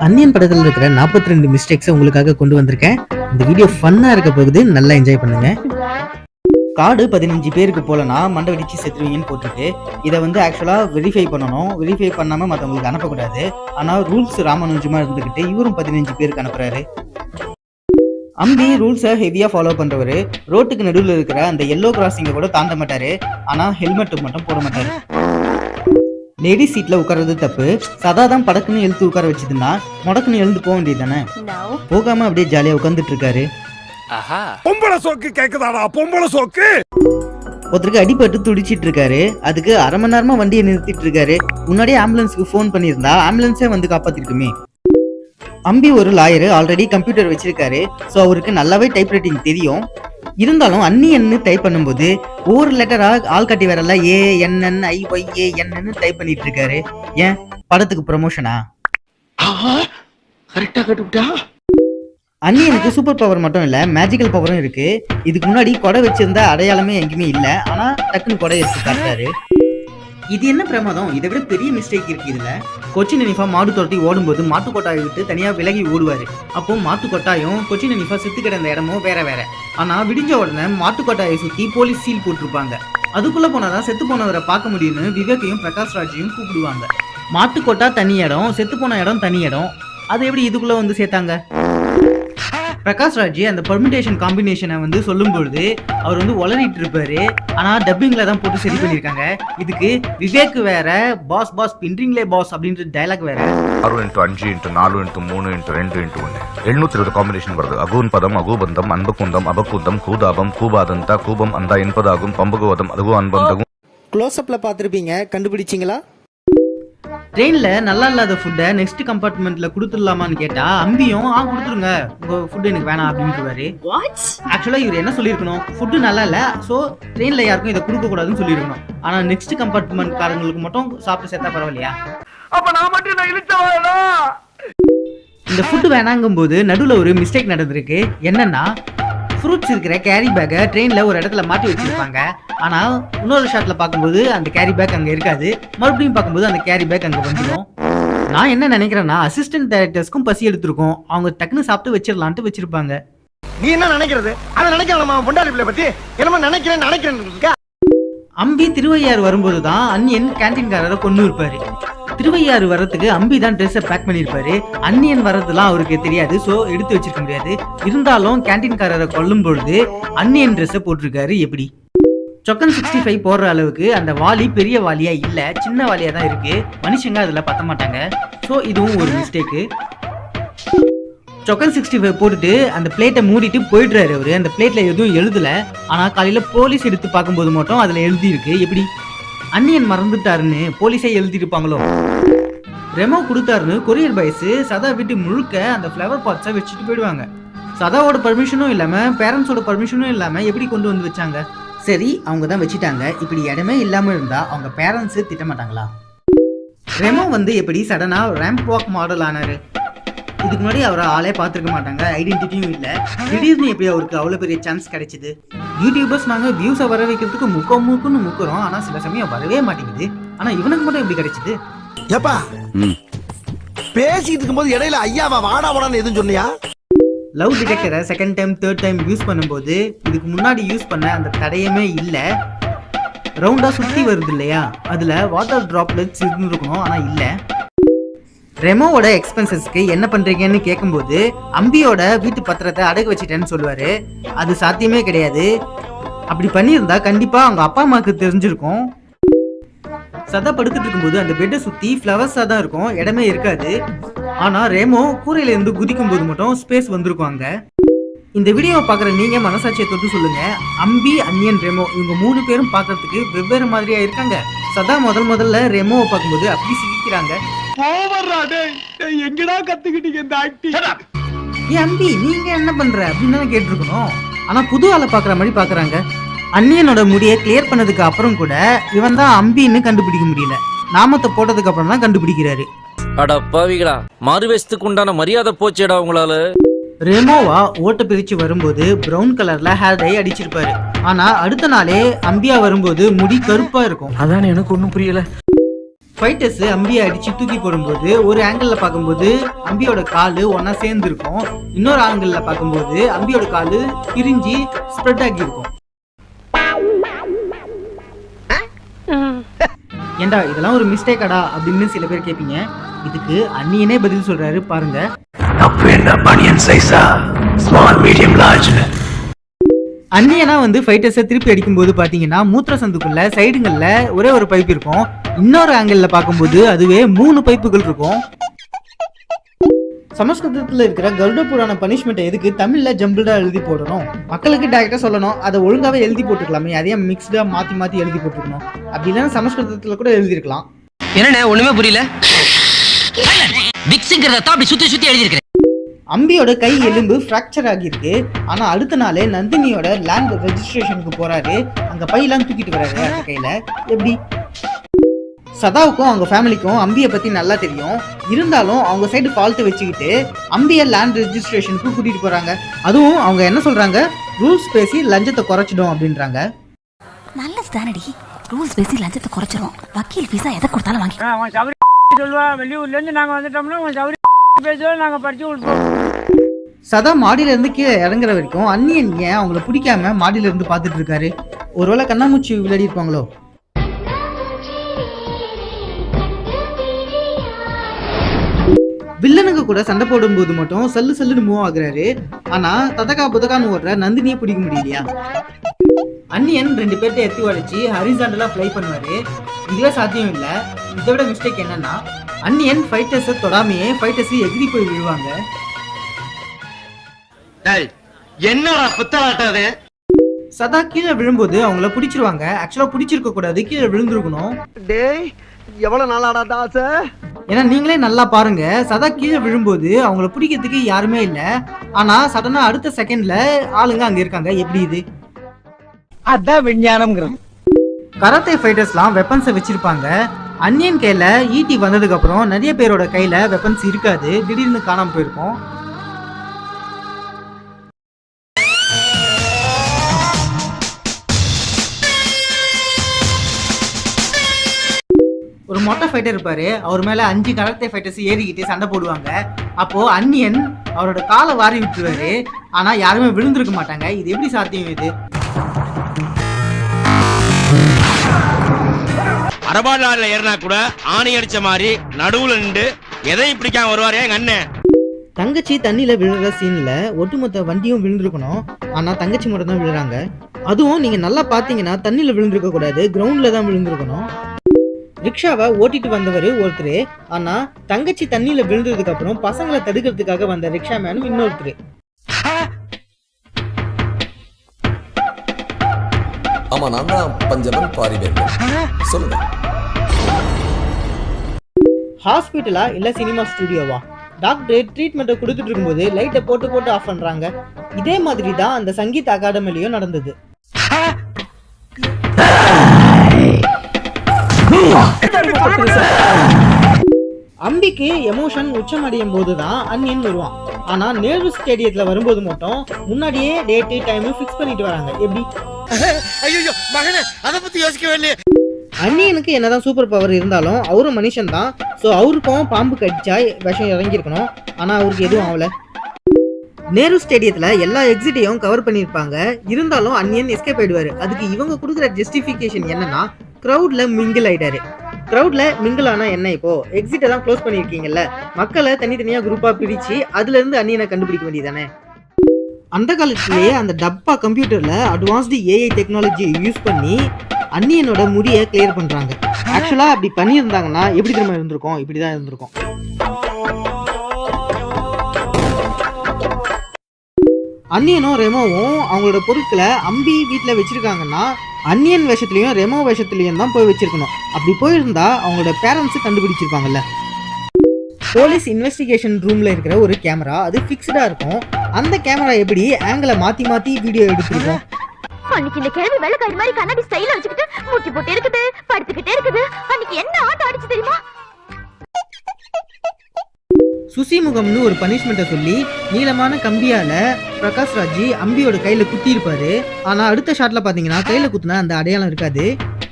அன்னியன் படத்தில் இருக்கிற 42 மிஸ்டேக்ஸை உங்களுக்காக கொண்டு வந்திருக்கேன். இந்த வீடியோ ஃபன்னா இருக்க போகுது, நல்லா என்ஜாய் பண்ணுங்க. கார்டு 15 பேருக்கு போலனா மண்டை வெடிச்சு செத்துருவீங்கன்னு போட்டிருக்கு. இதை வந்து ஆக்சுவலாக வெரிஃபை பண்ணணும். வெரிஃபை பண்ணாமல் மற்றவங்களுக்கு அனுப்பக்கூடாது. ஆனால் ரூல்ஸ் ராமானுஜமா இருந்துக்கிட்டு இவரும் 15 பேருக்கு அனுப்புறாரு. அம்பி ரூல்ஸை ஹெவியாக ஃபாலோ பண்ணுறவர். ரோட்டுக்கு நடுவில் இருக்கிற அந்த எல்லோ கிராசிங்கை கூட தாண்ட மாட்டார். ஆனால் ஹெல்மெட்டு மட்டும் போட மாட்டார். லேடி சீட்ல உட்கார்றது தப்பு. சதா தான் படக்குன்னு எழுத்து உட்கார வச்சதுன்னா முடக்குன்னு எழுந்து போக வேண்டியது தானே. போகாம அப்படியே ஜாலியா உட்காந்துட்டு இருக்காரு. பொம்பளை சோக்கு கேக்குதாடா, பொம்பளை சோக்கு. ஒருத்தருக்கு அடிபட்டு துடிச்சிட்டு இருக்காரு. அதுக்கு அரை மணி நேரமா வண்டியை நிறுத்திட்டு இருக்காரு. முன்னாடியே ஆம்புலன்ஸுக்கு போன் பண்ணியிருந்தா ஆம்புலன்ஸே வந்து காப்பாத்திருக்குமே. அம்பி ஒரு லாயரு, ஆல்ரெடி கம்ப்யூட்டர் வச்சிருக்காரு. ஸோ அவருக்கு நல்லாவே டைப் ரைட்டிங் தெரியும். இருந்தாலும் அன்னியன்னு டைப் பண்ணும்போது ஒவ்வொரு லெட்டரா ஆள்காட்டி வரல ANNIYAN டைப் பண்ணிட்டு இருக்காரு. ஏன் படத்துக்கு ப்ரமோஷனா? அன்னியனுக்கு சூப்பர் பவர் மட்டும் இல்ல, மேஜிக்கல் பவரும் இருக்கு. இதுக்கு முன்னாடி கொடை வச்சிருந்த அடையாளமே எங்கேயுமே இல்ல. ஆனா டக்குன்னு கொடை எடுத்து காட்டுறாரு. இது என்ன பிரமாதம்? இதை விட பெரிய மிஸ்டேக் இருக்கு இதுல. கொச்சின் அனிஃபா மாடு துரத்தி ஓடும்போது மாட்டு கொட்டாயை விட்டு தனியா விலகி ஓடுவாரு. அப்போ மாட்டு கொட்டாயும் கொச்சின் அனிஃபா செத்து கிடந்த இடமும் வேற வேற. ஆனா விடிஞ்ச உடனே மாட்டு கொட்டாயை சுத்தி போலீஸ் சீல் போட்டிருப்பாங்க. அதுக்குள்ள போனாதான் செத்து போனவரை பார்க்க முடியும்னு விவேக்கையும் பிரகாஷ் ராஜையும் கூப்பிடுவாங்க. மாட்டு கொட்டா தனி இடம், செத்து போன இடம் தனி இடம். அது எப்படி இதுக்குள்ள வந்து சேர்த்தாங்க? பிரகாஷ் ராஜ் அந்த பெர்மிட்டேஷன் காம்பினேஷனை வந்து சொல்லும் பொழுது அவர் வந்து உளறிட்டு இருப்பாரு. ஆனா டப்பிங்ல தான் போட்டு சரி பண்ணிருக்காங்க. இதுக்கு விவேக் வேற, பாஸ் பாஸ் பின்றிங்களே பாஸ் அப்படின்ற டைலாக் வேற. 6 × 5 × 4 × 3 × 2 × 1 720 காம்பினேஷன் வருது. அகூன் பதம், அகூபந்தம், அன்பகுந்தம், அபகுந்தம், கூதாபம், கூபாதந்தா, கூபம் அந்தா என்பதாகும். பம்பகுவதம், அதுகு அன்பந்தகும். க்ளோஸ்அப்ல பார்த்துருப்பீங்க, கண்டுபிடிச்சிங்களா? ட்ரெயின்ல நல்லா இல்லாத ஃபுட்டை நெக்ஸ்ட் கம்பார்ட்மெண்ட்ல கொடுத்துடலாமான்னு கேட்டா அம்பியும் கொடுத்துருங்க, உங்க ஃபுட் எனக்கு வேணாம் அப்படின்ட்டுவாரு. ஆக்சுவலா இவர் என்ன சொல்லியிருக்கணும்? ஃபுட்டு நல்லா இல்ல, ஸோ ட்ரெயின்ல யாருக்கும் இதை கொடுக்க கூடாதுன்னு சொல்லியிருக்கணும். ஆனா நெக்ஸ்ட் கம்பார்ட்மெண்ட் காரங்களுக்கு மட்டும் சாப்பிட்டு சேர்த்தா பரவாயில்லையா? இந்த ஃபுட்டு வேணாங்கும் போது நடுவில் ஒரு மிஸ்டேக் நடந்திருக்கு. என்னன்னா, ஃப்ரூட்ஸ் இருக்கிற கேரி பேக்கை ட்ரெயினில் ஒரு இடத்துல மாட்டி வச்சிருப்பாங்க. ஆனால் இன்னொரு ஷாட்டில் பார்க்கும்போது அந்த கேரி பேக் அங்கே இருக்காது. மறுபடியும் பார்க்கும்போது அந்த கேரி பேக் அங்கே வந்துடும். நான் என்ன நினைக்கிறேன்னா, அசிஸ்டன்ட் டைரக்டர்ஸ்க்கும் பசி எடுத்திருக்கும். அவங்க டக்குன்னு சாப்பிட்டு வச்சிடலான்ட்டு வச்சிருப்பாங்க. நீ என்ன நினைக்கிறது? அதை நினைக்கலாம். பொண்டாடி பிள்ளை பத்தி என்னமா நினைக்கிறேன். அம்பி திருவையாறு வரும்போது தான் அன்னியன் கேன்டீன்காரரை கொண்டு இருப்பாரு. திருவையாறு வர்றதுக்கு அம்பி தான் ட்ரெஸ்ஸை பேக் பண்ணியிருப்பாரு. அன்னியன் வர்றதுலாம் அவருக்கு தெரியாது, ஸோ எடுத்து வச்சிருக்க முடியாது. இருந்தாலும் கேன்டீன்காரரை கொல்லும் பொழுது அன்னியன் ட்ரெஸ்ஸை போட்டிருக்காரு. எப்படி? சொக்கன் 65 போடுற அளவுக்கு அந்த வாலி பெரிய வாலியா இல்ல, சின்ன வாலியா தான் இருக்கு. மனுஷங்க அதுல பத்த மாட்டாங்க. ஸோ இதுவும் ஒரு மிஸ்டேக்கு. சொக்கன் 65 போட்டுட்டு அந்த பிளேட்டை மூடிட்டு போயிடுறாரு அவரு. அந்த பிளேட்ல எதுவும் எழுதல. ஆனா காலையில போலீஸ் எடுத்து பார்க்கும்போது மட்டும் அதுல எழுதி இருக்கு. எப்படி? அன்னியன் மறந்துட்டாருன்னு போலீஸே எழுதிருப்பாங்களோ? ரெமோ கொடுத்தாருன்னு கொரியர் பாய்ஸ் சதா வீட்டு முழுக்க அந்த ஃப்ளவர் பாட்ஸை வச்சுட்டு போயிடுவாங்க. சதாவோட பர்மிஷனும் இல்லாம, பேரண்ட்ஸோட பர்மிஷனும் இல்லாம எப்படி கொண்டு வந்து வச்சாங்க? சரி, அவங்க தான் வச்சுட்டாங்க. இப்படி இடமே இல்லாம இருந்தா அவங்க பேரண்ட்ஸ் திட்ட மாட்டாங்களா? ரெமோ வந்து எப்படி சடனா ரேம்ப் வாக் மாடல் ஆனாரு? இதுக்கு முன்னாடி அவரை ஆளே பார்த்துருக்க மாட்டாங்க, ஐடென்டிட்டியும் இல்லை. திடீர்னு எப்படி அவருக்கு அவ்வளோ பெரிய சான்ஸ் கிடைச்சிது? யூடியூபர்ஸ் நாங்கள் வியூஸை வர வைக்கிறதுக்கு முக்குன்னு முக்குறோம். ஆனால் சில சமயம் வரவே மாட்டேங்குது. ஆனால் இவனுக்கு மட்டும் எப்படி கிடைச்சிது? ஏப்பா பேசிட்டு இருக்கும்போது இடையில ஐயாவா வாடா வாடான்னு எதுவும் சொன்னியா? லவ் டிடெக்டரை second time third time use பண்ணும்போது இதுக்கு முன்னாடி யூஸ் பண்ண அந்த தடையமே இல்லை. ரவுண்டாக சுற்றி வருது இல்லையா, அதில் வாட்டர் ட்ராப்லெட்ஸ் இருந்துருக்கணும், ஆனால் இல்லை. ரெமோவோட எக்ஸ்பென்சஸ்க்கு என்ன பண்றீங்கன்னு கேட்கும்போது அம்பியோட வீட்டு பத்திரத்தை அடகு வச்சிட்டேன்னு சொல்லுவாரு. அது சாத்தியமே கிடையாது. அப்படி பண்ணியிருந்தா கண்டிப்பா அவங்க அப்பா அம்மாவுக்கு தெரிஞ்சிருக்கும். சதா படுத்துட்டு இருக்கும்போது அந்த பெட்டை சுத்தி ஃப்ளவர்ஸா தான் இருக்கும், இடமே இருக்காது. ஆனா ரெமோ கூரையில இருந்து குதிக்கும் போது மட்டும் ஸ்பேஸ் வந்திருக்கும் அங்க. இந்த வீடியோவை பார்க்குற நீங்க மனசாட்சியை தொட்டு சொல்லுங்க. அம்பி, அன்னியன், ரெமோ இவங்க 3 பேரும் பார்க்கறதுக்கு வெவ்வேறு மாதிரியா இருக்காங்க. சதா முதல்ல ரெமோவை பார்க்கும்போது அப்படி சிரிக்கிறாங்க. எங்கடா கத்துக்கிட்டீங்க இந்த ஆக்டிங்? ஏன் அம்பி நீங்க என்ன பண்ற அப்படின்னு தான் கேட்டிருக்கணும். ஆனா புது ஆளை பாக்குற மாதிரி பாக்குறாங்க. அன்னியனோட முடியை கிளியர் பண்ணதுக்கு அப்புறம் கூட இவன் தான் அம்பின்னு கண்டுபிடிக்க முடியல. நாமத்தை போட்டதுக்கு அப்புறம் தான் கண்டுபிடிக்கிறாரு. அட பாவிகளா, மாறுவேஷத்துக்கு உண்டான மரியாதை போச்சேடா உங்களால. ரெமோவா ஓட்ட பிரிச்சு வரும்போது பிரவுன் கலர்ல ஹேர் டை அடிச்சிருப்பாரு. ஆனா அடுத்த நாளே அம்பியா வரும்போது முடி கருப்பா இருக்கும். அதான் எனக்கு ஒன்னும் புரியல. ஃபைட்டர்ஸ் அம்பியை அடிச்சு தூக்கி போடும்போது ஒரு ஆங்கிள் பார்க்கும்போது அம்பியோட காலு ஒன்னா சேர்ந்து இருக்கும், இன்னொரு ஆங்கிள் பார்க்கும்போது அம்பியோட காலு பிரிஞ்சு ஸ்ப்ரெட் ஆகி இருக்கும். ஏண்டா இதெல்லாம் ஒரு மிஸ்டேக்காடா அப்படின்னு சில பேர் கேட்பீங்க. இதுக்கு அண்ணியனே பதில் சொல்றாரு பாருங்க. அண்ணியனா வந்து ஃபைட்டர்ஸை திருப்பி அடிக்கும்போது பாத்தீங்கன்னா மூத்திர சந்துக்குள்ள சைடுங்கள்ல ஒரே ஒரு பைப் இருக்கும், இன்னொரு ஆங்கிள் பார்க்கும்போது அதுவே 3 பைப்புகள் இருக்கும். சமஸ்கிருதத்துல இருக்கிற கருட புராண பனிஷ்மெண்ட் எதுக்கு தமிழ்ல ஜம்பிள்டா எழுதி போடணும்? மக்களுக்கு டைரக்டா சொல்லணும், அதை ஒழுங்காவே எழுதி போட்டுக்கலாமே, அதே மிக்ஸ்டா மாத்தி எழுதி போட்டுக்கணும். அப்படி இல்லைன்னா சமஸ்கிருதத்துல கூட எழுதிருக்கலாம். என்னண்ணே ஒண்ணுமே புரியல. மிக்ஸிங்கிறத தான் அப்படி சுத்தி எழுதி இருக்கேன். அம்பியோட கை எலும்பு ஃப்ராக்சர் ஆகியிருக்கு. ஆனா அடுத்த நாளே நந்தினியோட லேண்ட் ரெஜிஸ்ட்ரேஷனுக்கு போறாரு, அங்க பையெல்லாம் தூக்கிட்டு வராரு அந்த கையில. எப்படி? சதாவுக்கும் அவங்க ஃபேமிலிக்கும் அம்பியை பத்தி நல்லா தெரியும், இருந்தாலும் அவங்க சைடு ஃபால்ட் வச்சுக்கிட்டு அம்பியை லேண்ட் ரெஜிஸ்ட்ரேஷனுக்கு கூட்டிட்டு போறாங்க. அதுவும் அவங்க என்ன சொல்றாங்க, ரூல்ஸ் பேசி லஞ்சத்தை குறைச்சிடும் அப்படின்றாங்க. நல்லது தானடி, ரூல்ஸ் பேசி லஞ்சத்தை குறைச்சிரும், வக்கீல் ஃபீஸா எதை கொடுத்தாலும் வாங்கி சொல்லுவா. வெளியூர்ல இருந்து நாங்க வந்துட்டோம்னா பேசுவோம், நாங்க படிச்சு கொடுப்போம். சதா மாடியில இருந்து கீழே இறங்குற வரைக்கும் அண்ணியன் ஏன் அவங்கள பிடிக்காம மாடியில இருந்து பாத்துட்டு இருக்காரு? ஒருவேளை கண்ணாமூச்சி விளையாடி இருப்பாங்களோ? வில்லனுக்கு கூட சண்டை போடும் போது மட்டும் சல்லுன்னு மூவ் ஆகுறாரு. ஆனா ததகா புதகான்னு ஓடுற நந்தினியை பிடிக்க முடியலையா? அண்ணியன் 2 பேர்த்த எத்தி உடைச்சு ஹரிசாண்டலா ஃப்ளை பண்ணுவாரு. இதுவே சாத்தியம் இல்ல. இதை விட மிஸ்டேக் என்னன்னா, அண்ணியன் ஃபைட்டர்ஸை தொடாமையே ஃபைட்டர்ஸ் எகிரி போய் விழுவாங்க. என்னடா புத்தலாட்டாது? சதா கீழே விழும்போது அவங்கள பிடிச்சிருவாங்க. ஆக்சுவலா பிடிச்சிருக்க கூடாது, கீழே விழுந்திருக்கணும். டேய் எவ்வளவு நாளாடா தாச? ஏன்னா நீங்களே நல்லா பாருங்க, சதா கீழே விழும்போது அவங்கள பிடிக்கிறதுக்கு யாருமே இல்ல. ஆனா சடனா அடுத்த செகண்ட்ல ஆளுங்க அங்க இருக்காங்க. எப்படி இது? அதான் விஞ்ஞானம்ங்கிறது. கராத்தே ஃபைட்டர்ஸ்லாம் வெப்பன்ஸை வச்சிருப்பாங்க. அன்னியன் கையில ஈட்டி வந்ததுக்கு அப்புறம் நிறைய பேரோட கையில வெப்பன்ஸ் இருக்காது, திடீர்னு காணாம போயிருக்கும். ஒரு மொட்டை ஃபைட்டர் இருப்பாரு, அவர் மேல 5 கராத்தே ஃபைட்டர்ஸ் ஏறிக்கிட்டு சண்டை போடுவாங்க. அப்போ அன்னியன் அவரோட காலை வாரி விட்டுருவாரு. ஆனா யாருமே விழுந்திருக்க மாட்டாங்க. இது எப்படி சாத்தியம்? இது அரபாடால ஏறினா கூட ஆணி அடிச்ச மாதிரி நடுவுல நின்று எதையும் பிடிக்காம வருவாரு எங்க அண்ணன். தங்கச்சி தண்ணியில விழுற சீன்ல ஒட்டுமொத்த வண்டியும் விழுந்திருக்கணும். ஆனா தங்கச்சி மட்டும் தான் விழுறாங்க. அதுவும் நீங்க நல்லா பாத்தீங்கன்னா தண்ணியில விழுந்திருக்க கூடாது, கிரவுண்ட்ல தான் விழுந்திருக்கணும். ரிக்ஷாவை ஓட்டிட்டு வந்தவர் ஒருத்தர், ஆனா தங்கச்சி தண்ணியில விழுந்ததுக்கு அப்புறம் பசங்களை தடுக்கிறதுக்காக வந்த ரிக்ஷா மேனும் இன்னொருத்தர். ஆமா, நான் தான் பஞ்சவன் பாரிவேந்தன். சொல்லுங்க. ஹாஸ்பிட்டலா இல்ல சினிமா ஸ்டுடியோவா? டாக்டர் ட்ரீட்மெண்ட்டை கொடுத்துட்டு இருக்கும்போது லைட்டை போட்டு ஆஃப் பண்றாங்க. இதே மாதிரி தான் அந்த சங்கீத் அகாடமிலையும் நடந்தது. அம்பிக்கு எமோஷன் உச்சமடையும் போதுதான் அன்னியன் வருவான். ஆனா நேரு ஸ்டேடியத்துல வரும்போது மட்டும் முன்னாடியே டேட்டு டைம் ஃபிக்ஸ் பண்ணிட்டு வராங்க. எப்படி? ஐயோ மகனே, அத பத்தி யோசிக்கவே இல்லையே. அன்னியனுக்கு என்னதான் சூப்பர் பவர் இருந்தாலும் அவரும் மனுஷன் தான். ஸோ அவருக்கும் பாம்பு கடிச்சா விஷம் இறங்கியிருக்கணும். ஆனா அவருக்கு எதுவும் ஆகல. நேரு ஸ்டேடியத்துல எல்லா எக்ஸிட்டையும் கவர் பண்ணியிருப்பாங்க. இருந்தாலும் அன்னியன் எஸ்கேப் ஆயிடுவாரு. அதுக்கு இவங்க கொடுக்குற ஜஸ்டிஃபிகேஷன் என்னன்னா, கிரௌட்ல மிங்கிள் ஆயிட்டாரு. கிரௌட்ல மிங்கிள் ஆனா என்ன? இப்போ எக்ஸிட்டை தான் க்ளோஸ் பண்ணிருக்கீங்கல்ல, மக்களை தனித்தனியா குரூப்பா பிரிச்சு அதுல இருந்து அன்னியனை கண்டுபிடிக்க வேண்டியதானே. அந்த காலத்திலேயே அந்த டப்பா கம்ப்யூட்டர்ல அட்வான்ஸ்டு ஏஐ டெக்னாலஜி யூஸ் பண்ணி அன்னியனோட முடியை கிளியர் பண்றாங்க. ஆக்சுவலா அப்படி பண்ணியிருந்தாங்கன்னா எப்படி திரும்ப இருந்திருக்கும்? இப்படிதான் இருந்திருக்கும். அன்னியனும் ரெமோவும் அவங்களோட பொருட்களை அம்பி வீட்டில் வச்சிருக்காங்கன்னா அன்னியன் வேஷத்துலையும் ரெமோ வேஷத்துலையும் தான் போய் வச்சிருக்கணும். அப்படி போயிருந்தா அவங்களோட பேரண்ட்ஸு கண்டுபிடிச்சிருப்பாங்கல்ல. போலீஸ் இன்வெஸ்டிகேஷன் ரூம்ல இருக்கிற ஒரு கேமரா, அது ஃபிக்ஸ்டா இருக்கும். அந்த கேமரா எப்படி ஆங்கிளை மாத்தி வீடியோ எடுத்துருக்கோம். அன்னைக்கு இந்த கேள்வி வெள்ளக்காரி மாதிரி கண்ணாடி ஸ்டைல வச்சுக்கிட்டு மூட்டி போட்டு இருக்குது, படுத்துக்கிட்டே இருக்குது. அன்னைக்கு என்ன ஆட்டம் அடிச்சு தெரியுமா? சுசிமுகம்னு ஒரு பனிஷ்மெண்ட்டை சொல்லி நீளமான கம்பியால பிரகாஷ் ராஜ் அம்பியோட கையில குத்தி இருப்பாரு. ஆனா அடுத்த ஷாட்ல பாத்தீங்கன்னா கையில குத்துனா அந்த அடையாளம் இருக்காது.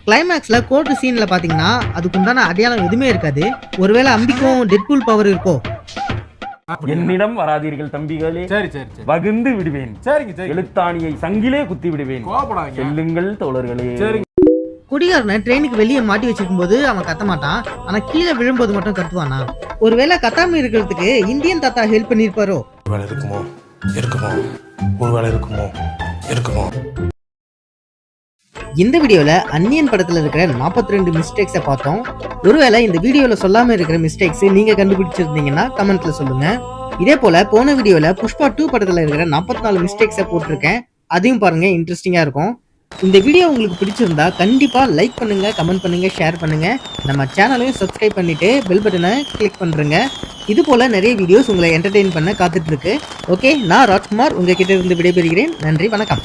கிளைமேக்ஸ்ல கோர்ட் சீன்ல பாத்தீங்கன்னா அதுக்குண்டான அடையாளம் எதுவுமே இருக்காது. ஒருவேளை அம்பிக்கும் டெட்பூல் பவர் இருக்கோ? என்னிடம் வராதீர்கள் தம்பிகளே. சரி சரி சரி, வகுந்து விடுவேன். சரிங்க சரி, எழுத்தாணியை சங்கிலே குத்தி விடுவேன். செல்லுங்கள் தோழர்களே. சரி. குடிகாரனை ட்ரெயினுக்கு வெளியே மாட்டி வச்சிருக்கும் போது அவன் கத்த மாட்டான், ஆனா கீழே விழும்போது மட்டும் கத்துவானா? ஒருவேளை கத்தாம இருக்கிறதுக்கு இந்தியன் தாத்தா ஹெல்ப் பண்ணிருப்பாரோ? இருக்குமோ இருக்குமோ ஒருவேளை இருக்குமோ இருக்குமோ. இந்த வீடியோல அன்னியன் படத்துல இருக்கிற 42 மிஸ்டேக்ஸை பார்த்தோம். ஒருவேளை இந்த வீடியோல சொல்லாம இருக்கிற மிஸ்டேக்ஸ் நீங்க கண்டுபிடிச்சிருந்தீங்கன்னா கமெண்ட்ல சொல்லுங்க. இதே போல போன வீடியோல புஷ்பா 2 படத்துல இருக்கிற 44 மிஸ்டேக்ஸை போட்டிருக்கேன், அதையும் பாருங்க, இன்ட்ரெஸ்டிங்கா இருக்கும். இந்த வீடியோ உங்களுக்கு பிடிச்சிருந்தா கண்டிப்பா லைக் பண்ணுங்க, கமெண்ட் பண்ணுங்க, ஷேர் பண்ணுங்க. நம்ம சேனலையும் சப்ஸ்கிரைப் பண்ணிட்டு பெல் பட்டனை கிளிக் பண்றேங்க. இது போல நிறைய வீடியோஸ் உங்களை என்டர்டெயின் பண்ண காத்துட்டு இருக்கு. ஓகே, நான் ராஜ்குமார் உங்ககிட்ட இருந்து விடைபெறுகிறேன். நன்றி, வணக்கம்.